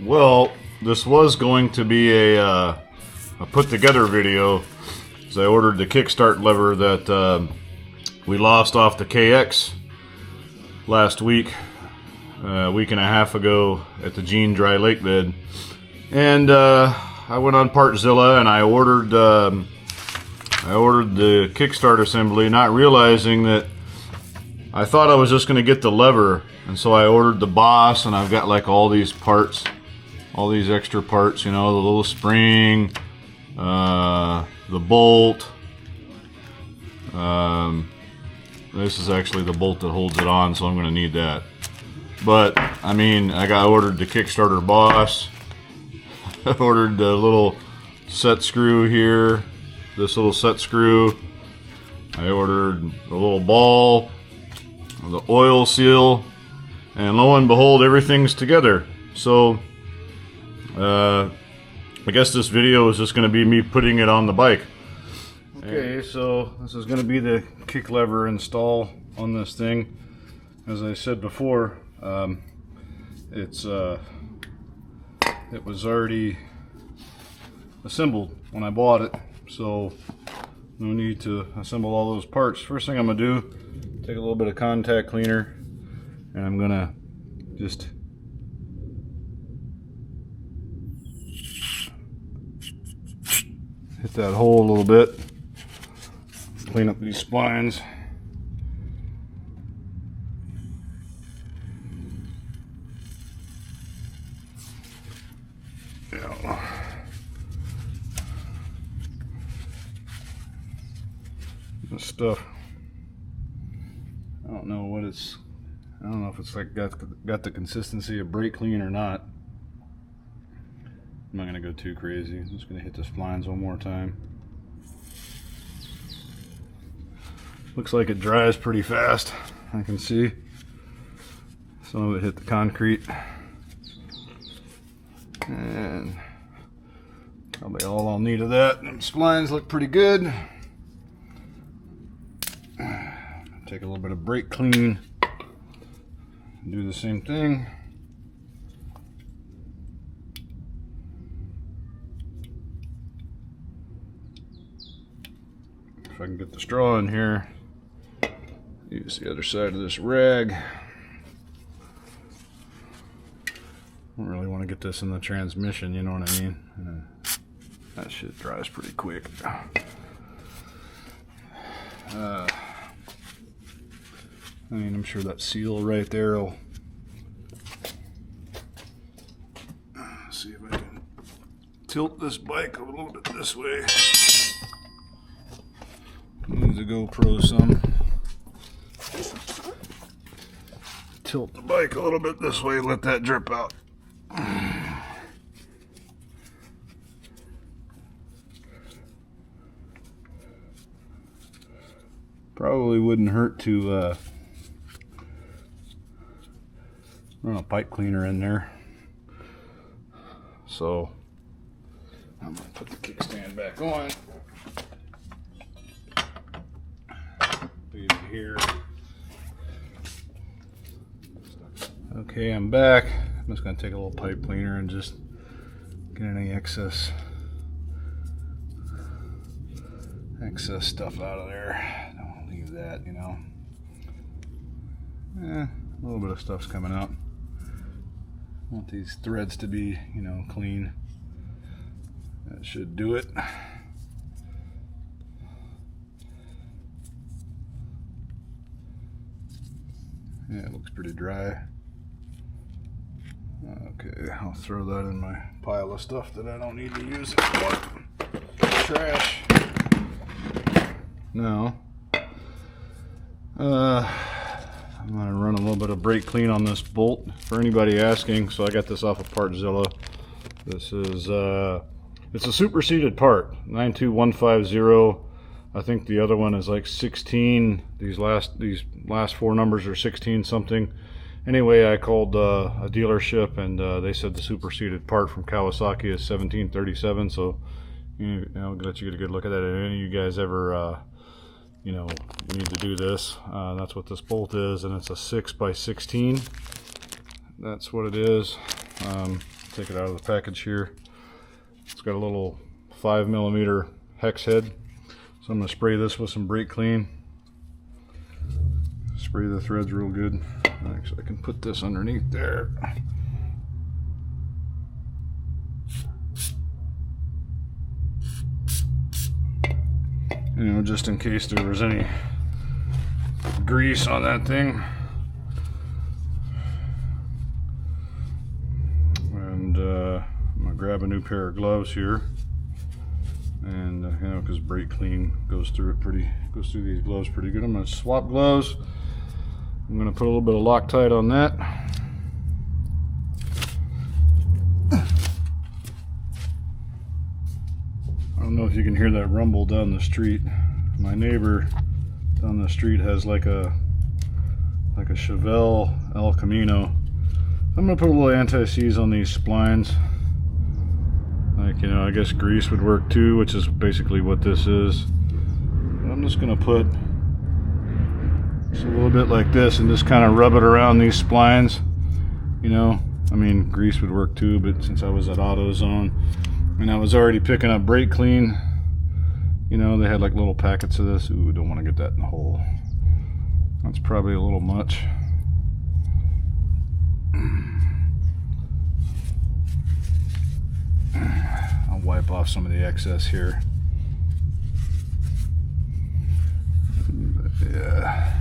Well, this was going to be a put-together video, as I ordered the kickstart lever that we lost off the KX last week, a week and a half ago at the Jean Dry Lake bed. And I went on Partzilla and I ordered the kickstart assembly, not realizing that I thought I was just going to get the lever, and so I ordered the boss, and I've got like all these parts, all these extra parts, you know, the little spring, the bolt. This is actually the bolt that holds it on, so I'm going to need that. But I mean, I ordered the Kickstarter boss. I ordered the little set screw here, this little set screw. I ordered the little ball, the oil seal, and lo and behold, everything's together. So I guess this video is just going to be me putting it on the bike. Okay, so this is going to be the kick lever install on this thing. As I said before, it was already assembled when I bought it, so no need to assemble all those parts. First thing I'm going to do, take a little bit of contact cleaner, and I'm going to just hit that hole a little bit, clean up these splines. This stuff, I don't know what it's, I don't know if it's like got the consistency of brake clean or not. I'm not going to go too crazy. I'm just going to hit the splines one more time. Looks like it dries pretty fast, I can see. Some of it hit the concrete. And probably all I'll need of that. Them splines look pretty good. Take a little bit of brake clean. Do the same thing. If I can get the straw in here, use the other side of this rag. Don't really want to get this in the transmission, you know what I mean? That shit dries pretty quick. I mean, I'm sure that seal right there will, see if I can tilt this bike a little bit this way. Move the GoPro some. Tilt the bike a little bit this way, let that drip out. Probably wouldn't hurt to run a pipe cleaner in there. So I'm going to put the kickstand back on. Leave it here. Okay, I'm back. I'm just going to take a little pipe cleaner and just get any excess stuff out of there. Don't leave that, you know. A little bit of stuff's coming out. I want these threads to be, you know, clean. That should do it. Yeah, it looks pretty dry. Okay, I'll throw that in my pile of stuff that I don't need to use anymore. Trash. Now, I'm going to run a little bit of brake clean on this bolt for anybody asking. So I got this off of Partzilla. This is it's a superseded part, 92150. I think the other one is like 16. These last four numbers are 16 something. Anyway, I called a dealership, and they said the superseded part from Kawasaki is 1737. So I'll let you get a good look at that. If any of you guys ever you know, you need to do this. That's what this bolt is, and it's a 6x16. That's what it is. take it out of the package here. It's got a little 5mm hex head. So I'm going to spray this with some brake clean. Spray the threads real good. Actually, I can put this underneath there. You know, just in case there was any grease on that thing. And I'm gonna grab a new pair of gloves here, and you know, because brake clean goes through these gloves pretty good. I'm gonna swap gloves. I'm gonna put a little bit of Loctite on that. I don't know if you can hear that rumble down the street. My neighbor down the street has like a Chevelle El Camino. I'm gonna put a little anti-seize on these splines. Like, you know, I guess grease would work too, which is basically what this is. But I'm just gonna put just a little bit like this and just kind of rub it around these splines. You know, I mean, grease would work too, but since I was at AutoZone and I was already picking up brake clean, you know, they had like little packets of this. Ooh, don't want to get that in the hole. That's probably a little much. I'll wipe off some of the excess here. But yeah.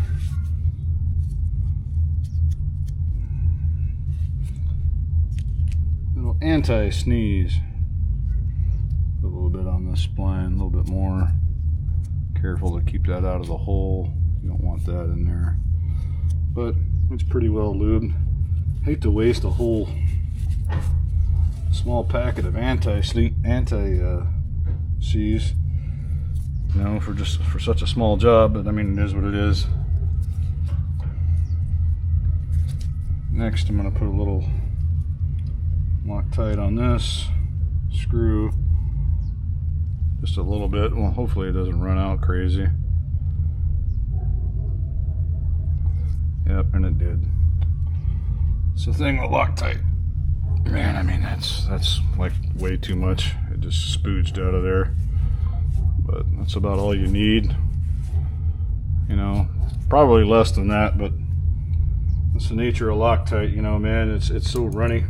Little anti-sneeze. Put a little bit on this spline, a little bit more. Careful to keep that out of the hole. You don't want that in there. But it's pretty well lubed. Hate to waste a whole small packet of anti-seize, you know, for such a small job. But I mean, it is what it is. Next, I'm going to put a little Loctite on this screw, just a little bit. Well, hopefully it doesn't run out crazy. Yep, and it did. It's the thing with Loctite, man. I mean, that's like way too much. It just spooged out of there. But that's about all you need. You know, probably less than that, but that's the nature of Loctite. You know, man, it's so runny.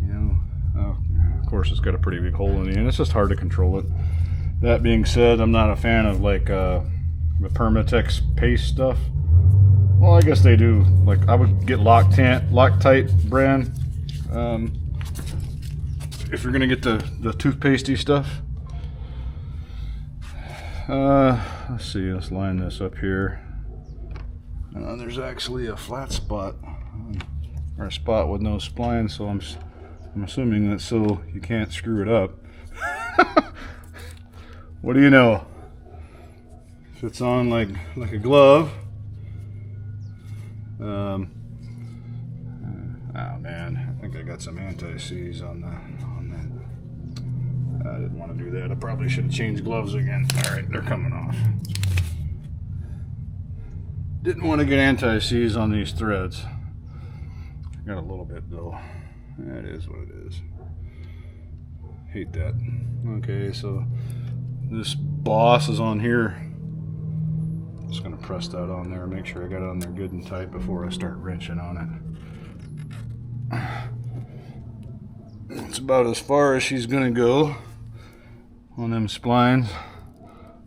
You know, of course, it's got a pretty big hole in the end. It's just hard to control it. That being said, I'm not a fan of like the Permatex paste stuff. Well, I guess they do. Like, I would get Loctite brand. If you're gonna get the toothpastey stuff. Let's see. Let's line this up here. There's actually a flat spot, or a spot with no spline, so I'm assuming that so you can't screw it up. What do you know? Fits on like a glove. Oh man, I think I got some anti-seize on that. I didn't want to do that. I probably should have changed gloves again. Alright, they're coming off. Didn't want to get anti-seize on these threads. I got a little bit though. That is what it is. Hate that. Okay, so this boss is on here. Just gonna press that on there, make sure I got it on there good and tight before I start wrenching on it. It's about as far as she's gonna go on them splines.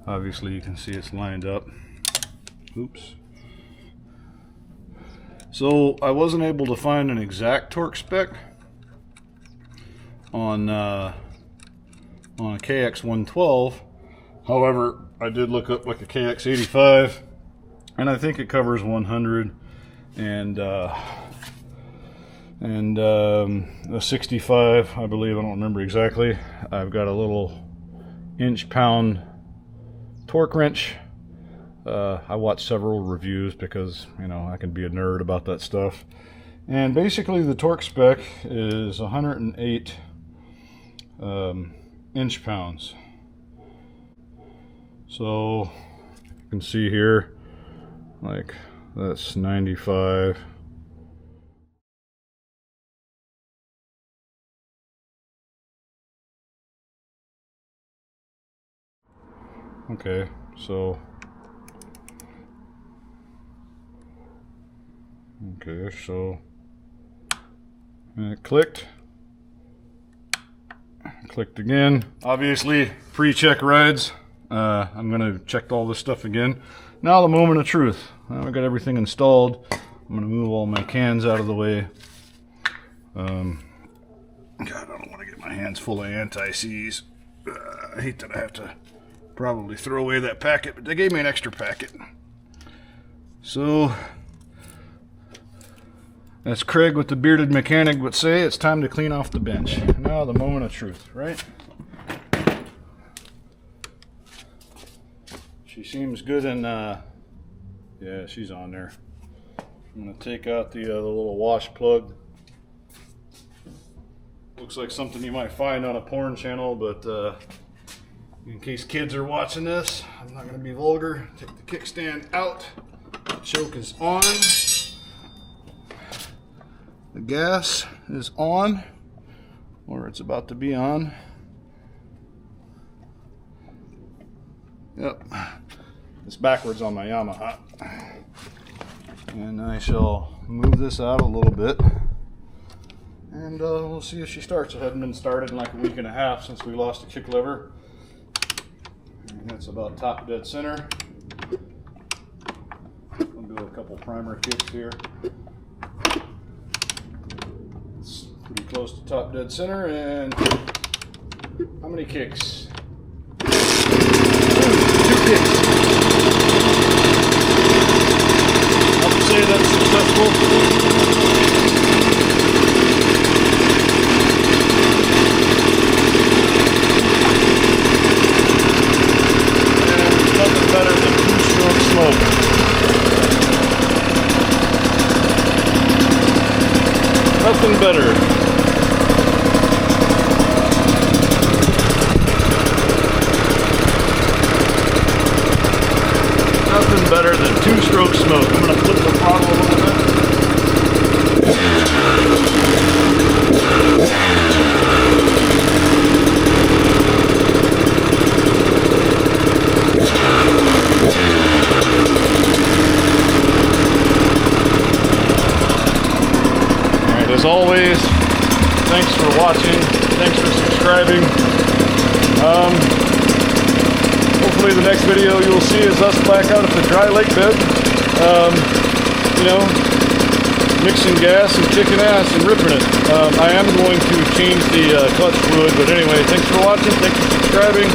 Obviously you can see it's lined up. Oops. So I wasn't able to find an exact torque spec on a KX112. However, I did look up like a KX85, and I think it covers 100 and a 65, I believe. I don't remember exactly. I've got a little inch-pound torque wrench. I watched several reviews because, you know, I can be a nerd about that stuff. And basically the torque spec is 108 inch-pounds. So you can see here, like, that's 95. Okay, so it clicked. Clicked again. Obviously, pre-check rides. I'm gonna check all this stuff again. Now the moment of truth. I got everything installed. I'm gonna move all my cans out of the way. God, I don't want to get my hands full of anti-seize. I hate that I have to probably throw away that packet, but they gave me an extra packet. So, as Craig with the bearded mechanic would say, it's time to clean off the bench. Now the moment of truth, right? She seems good and yeah, she's on there. I'm gonna take out the little wash plug. Looks like something you might find on a porn channel, but in case kids are watching this, I'm not gonna be vulgar. Take the kickstand out. The choke is on. The gas is on, or it's about to be on. Yep, it's backwards on my Yamaha. And I shall move this out a little bit, and we'll see if she starts. It hadn't been started in like a week and a half since we lost the kick lever. And that's about top dead center. I'll do a couple primer kicks here. It's pretty close to top dead center, and how many kicks? 2 kicks. I would say that's successful. And nothing better than 2-stroke smoke. Nothing better. Nothing better than 2-stroke smoke. I'm going to flip the throttle a little bit. Alright, as always, thanks for watching. Thanks for subscribing. Hopefully the next video you'll see is us back out at the dry lake bed, you know, mixing gas and kicking ass and ripping it. I am going to change the clutch fluid, but anyway, thanks for watching, thanks for subscribing.